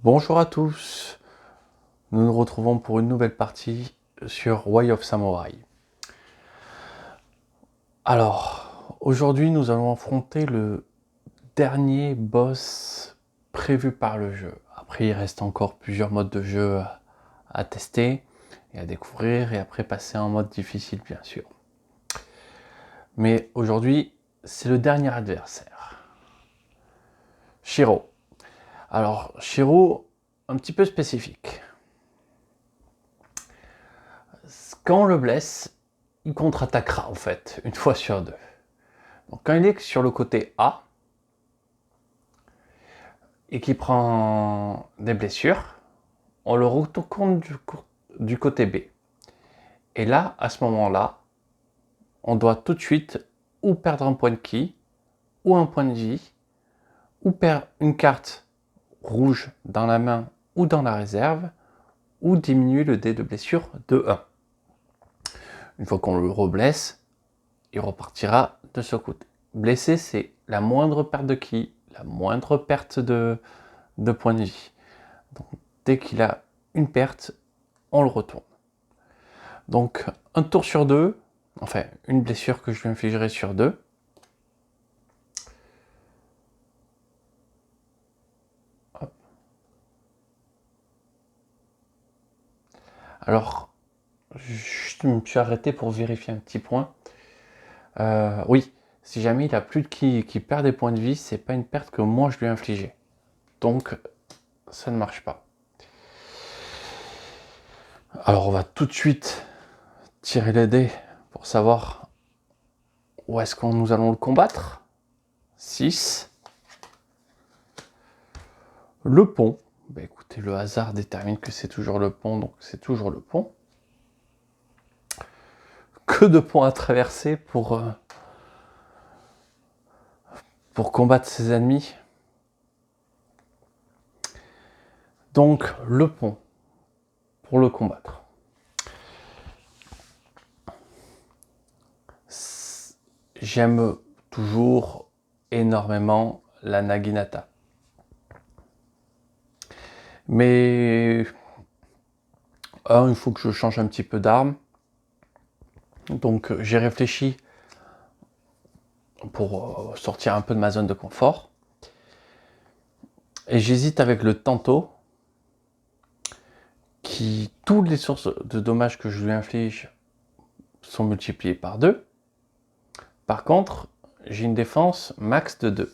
Bonjour à tous, nous nous retrouvons pour une nouvelle partie sur Way of Samurai. Alors, aujourd'hui nous allons affronter le dernier boss prévu par le jeu. Après il reste encore plusieurs modes de jeu à tester et à découvrir et après passer en mode difficile bien sûr. Mais aujourd'hui c'est le dernier adversaire, Shiro. Alors Shiro, un petit peu spécifique. Quand on le blesse, il contre-attaquera en fait, une fois sur deux. Donc quand il est sur le côté A, et qu'il prend des blessures, on le retourne du côté B. Et là, à ce moment-là, on doit tout de suite ou perdre un point de ki, ou un point de vie, ou perdre une carte rouge dans la main ou dans la réserve, ou diminuer le dé de blessure de 1. Une fois qu'on le reblesse, il repartira de ce côté. Blessé, c'est la moindre perte de ki, la moindre perte de points de vie. Donc, dès qu'il a une perte, on le retourne. Donc, un tour sur deux, enfin, une blessure que je lui infligerai sur deux. Hop. Alors, je me suis arrêté pour vérifier un petit point. Oui, si jamais il a plus de ki qui perd des points de vie, c'est pas une perte que moi je lui ai infligée. Donc, ça ne marche pas. Alors, on va tout de suite tirer les dés pour savoir où est-ce qu'on nous allons le combattre. 6. Le pont. Bah, écoutez, le hasard détermine que c'est toujours le pont, donc c'est toujours le pont. Que de ponts à traverser pour combattre ses ennemis. Donc le pont pour le combattre. J'aime toujours énormément la Naginata. Mais il faut que je change un petit peu d'arme. Donc j'ai réfléchi pour sortir un peu de ma zone de confort. Et j'hésite avec le Tanto, qui toutes les sources de dommages que je lui inflige sont multipliées par 2. Par contre, j'ai une défense max de 2.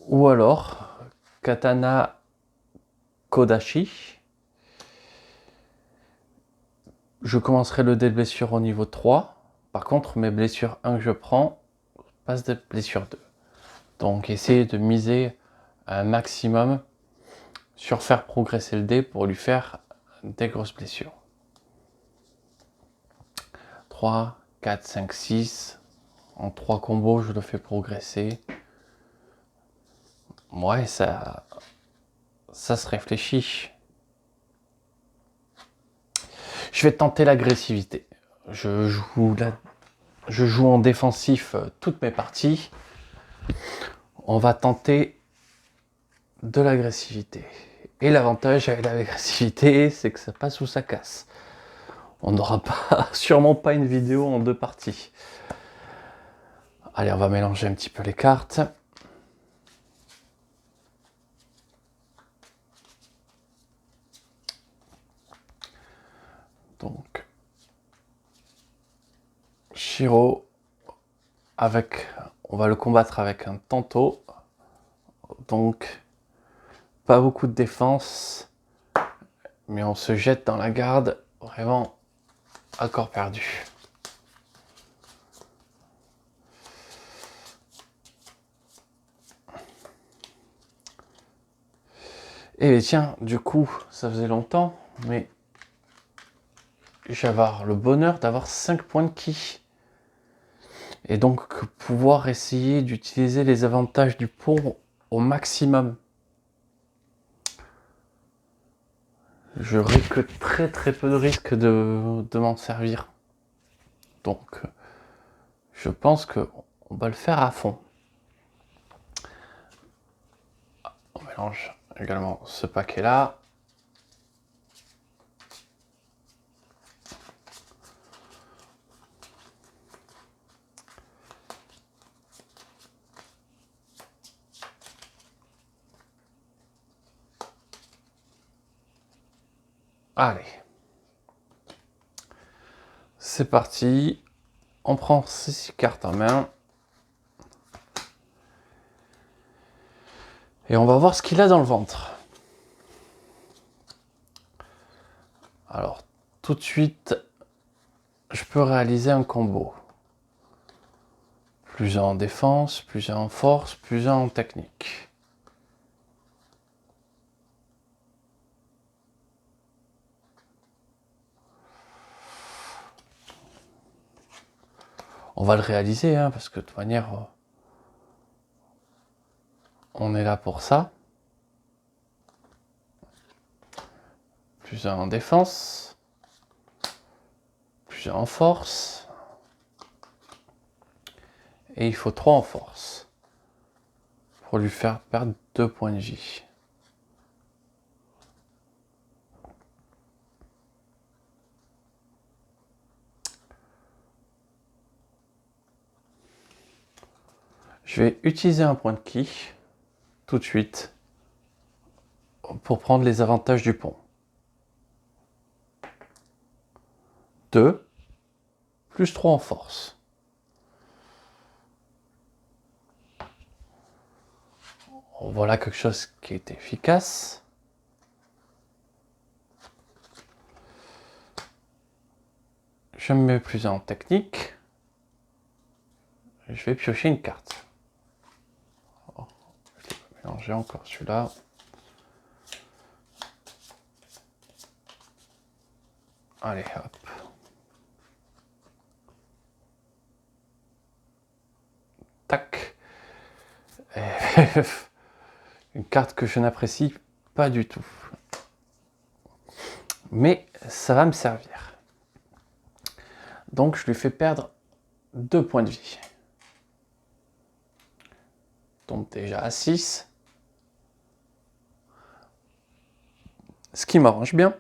Ou alors, Katana Kodashi. Je commencerai le dé de blessure au niveau 3. Par contre, mes blessures 1 que je prends passent de blessure 2. Donc, essayez de miser un maximum sur faire progresser le dé pour lui faire des grosses blessures. 3, 4, 5, 6. En 3 combos, je le fais progresser. Ouais, ça se réfléchit. Je vais tenter l'agressivité. Je joue en défensif toutes mes parties. On va tenter de l'agressivité. Et l'avantage avec l'agressivité, c'est que ça passe ou ça casse. On n'aura pas, sûrement pas une vidéo en 2 parties. Allez, on va mélanger un petit peu les cartes. Donc, Shiro, on va le combattre avec un Tanto. Donc, pas beaucoup de défense, mais on se jette dans la garde, vraiment à corps perdu. Et tiens, du coup, ça faisait longtemps, mais j'avais le bonheur d'avoir 5 points de ki. Et donc pouvoir essayer d'utiliser les avantages du pont au maximum. J'aurai que très peu de risques de m'en servir. Donc je pense qu'on va le faire à fond. range également ce paquet-là. Allez, c'est parti. On prend ces 6 cartes en main. Et on va voir ce qu'il a dans le ventre. Alors, tout de suite, je peux réaliser un combo. Plus un en défense, plus un en force, plus un en technique. On va le réaliser, hein, parce que de toute manière, on est là pour ça. Plus un en défense, plus un en force. Et il faut 3 en force pour lui faire perdre 2 points de vie. Je vais utiliser un point de ki tout de suite pour prendre les avantages du pont. 2 plus 3 en force. Voilà quelque chose qui est efficace. Je me mets plus en technique. Je vais piocher une carte. Oh, je vais mélanger encore celui-là. Allez, hop. Tac. Une carte que je n'apprécie pas du tout. Mais ça va me servir. Donc je lui fais perdre 2 points de vie. Donc déjà à 6. Ce qui m'arrange bien.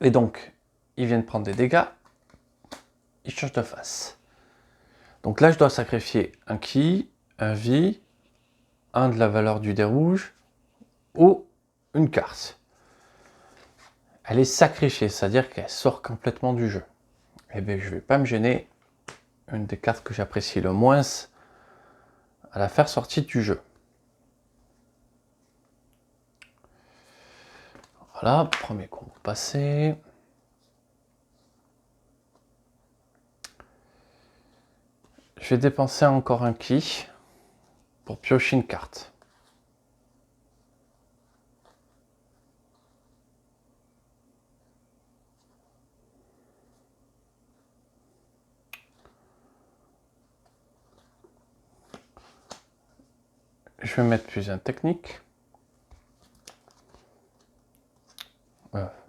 Et donc, il vient de prendre des dégâts. Il change de face. Donc là, je dois sacrifier un ki, un vie, un de la valeur du dé rouge ou une carte. Elle est sacrifiée, c'est-à-dire qu'elle sort complètement du jeu. Eh bien, je ne vais pas me gêner. Une des cartes que j'apprécie le moins à la faire sortir du jeu. Voilà, premier combo passé. Je vais dépenser encore un ki pour piocher une carte. Je vais mettre plus un technique.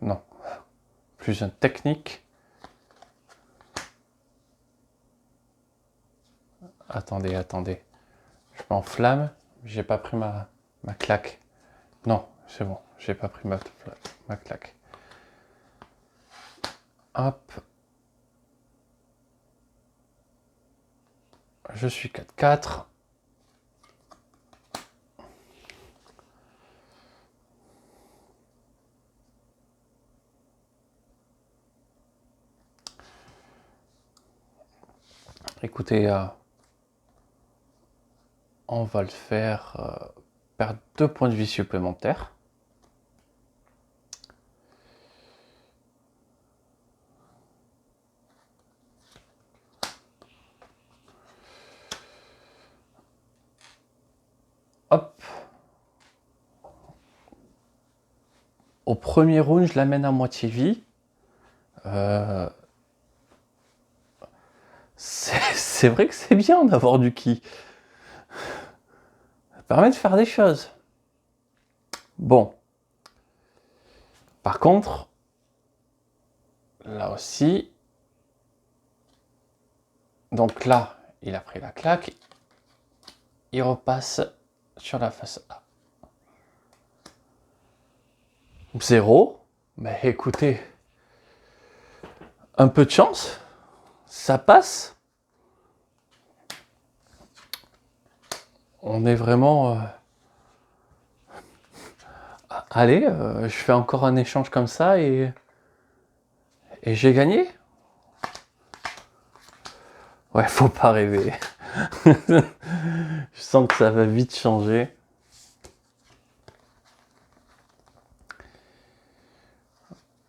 Non, plus un technique. Attendez. Je m'enflamme. J'ai pas pris ma claque. Non, c'est bon. J'ai pas pris ma claque. Hop. Je suis 4-4. Écoutez, on va le faire perdre 2 points de vie supplémentaires. Hop. Au premier round, je l'amène à moitié vie. C'est vrai que c'est bien d'avoir du ki. Ça permet de faire des choses. Bon. Par contre, là aussi, donc là, il a pris la claque. il repasse sur la face A. 0. Mais écoutez, un peu de chance, ça passe. On est vraiment... Allez, je fais encore un échange comme ça et j'ai gagné. Ouais, faut pas rêver. Je sens que ça va vite changer.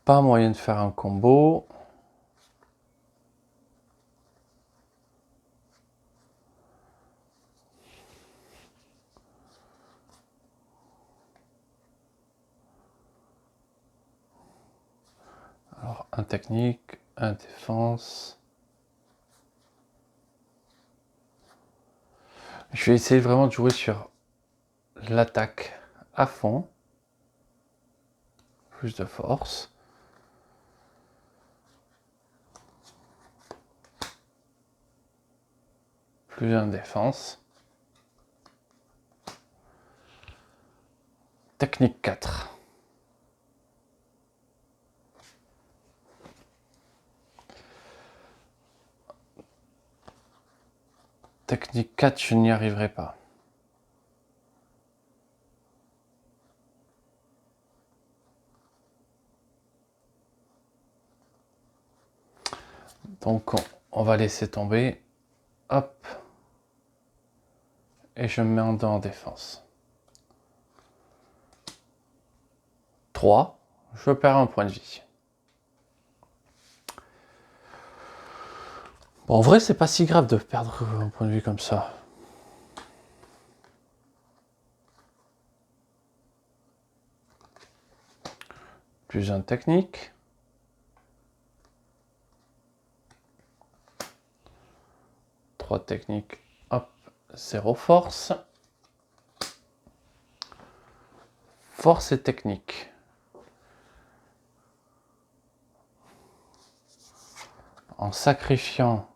Pas moyen de faire un combo. Alors, un technique, un défense. Je vais essayer vraiment de jouer sur l'attaque à fond. Plus de force. Plus un défense. Technique 4. Technique 4, je n'y arriverai pas. Donc on va laisser tomber. Hop. Et je me mets en défense. 3. Je perds un point de vie. Bon, en vrai, c'est pas si grave de perdre un point de vie comme ça. Plus un technique. Technique, hop, 0 force. Force et technique. En sacrifiant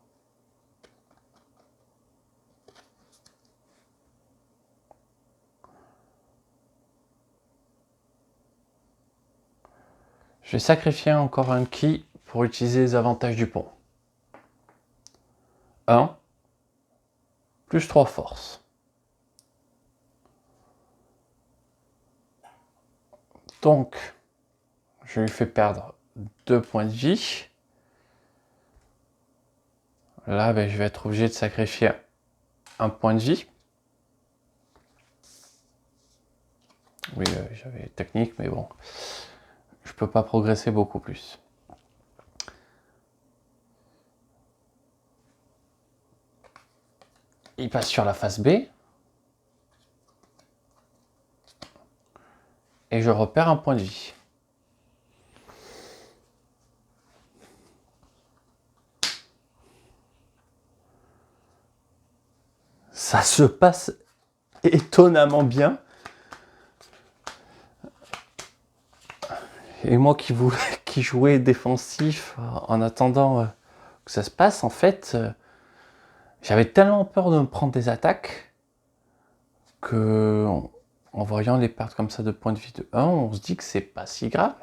je vais sacrifier encore un ki pour utiliser les avantages du pont. 1 plus 3 force. Donc, je lui fais perdre 2 points de vie. Là, ben, je vais être obligé de sacrifier un point de vie. Oui, j'avais technique, mais bon, je peux pas progresser beaucoup plus. Il passe sur la face B. Et je repère un point de vie. Ça se passe étonnamment bien. Et moi qui jouais défensif en attendant que ça se passe, en fait, j'avais tellement peur de me prendre des attaques que en voyant les pertes comme ça de points de vie de 1, on se dit que c'est pas si grave.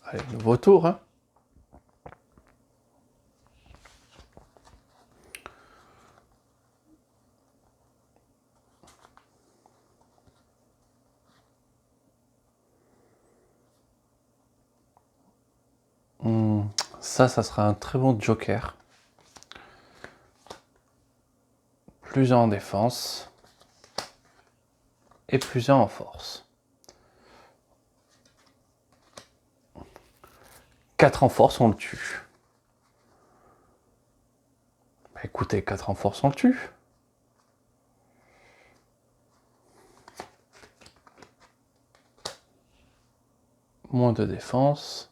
Allez, nouveau tour. Hein. Ça sera un très bon joker. Plus un en défense. Et plus un en force. 4 en force, on le tue. Bah, écoutez, 4 en force, on le tue. Moins de défense.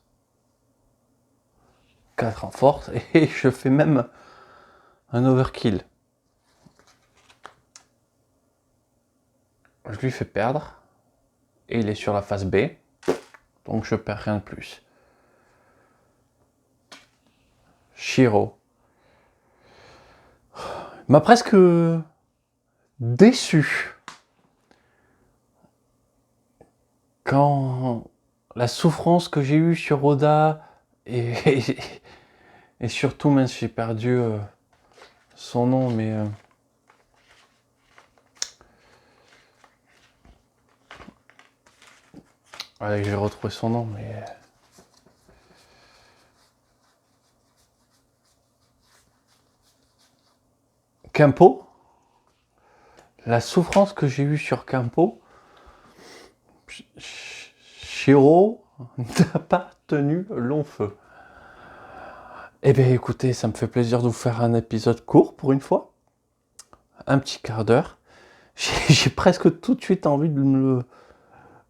4 en force. Et je fais même un overkill. Je lui fais perdre. Et il est sur la face B. Donc je perds rien de plus. Shiro. Il m'a presque déçu quand la souffrance que j'ai eue sur Oda et surtout, même si j'ai perdu son nom, mais allez, j'ai retrouvé son nom, mais Kempo, la souffrance que j'ai eue sur Kempo, Shiro n'a pas tenu long feu. Eh bien écoutez, ça me fait plaisir de vous faire un épisode court pour une fois. Un petit quart d'heure. J'ai presque tout de suite envie de me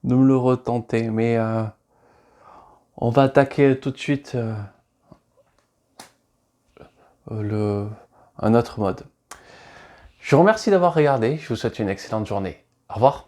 le retenter, mais on va attaquer tout de suite un autre mode. Je vous remercie d'avoir regardé, je vous souhaite une excellente journée. Au revoir.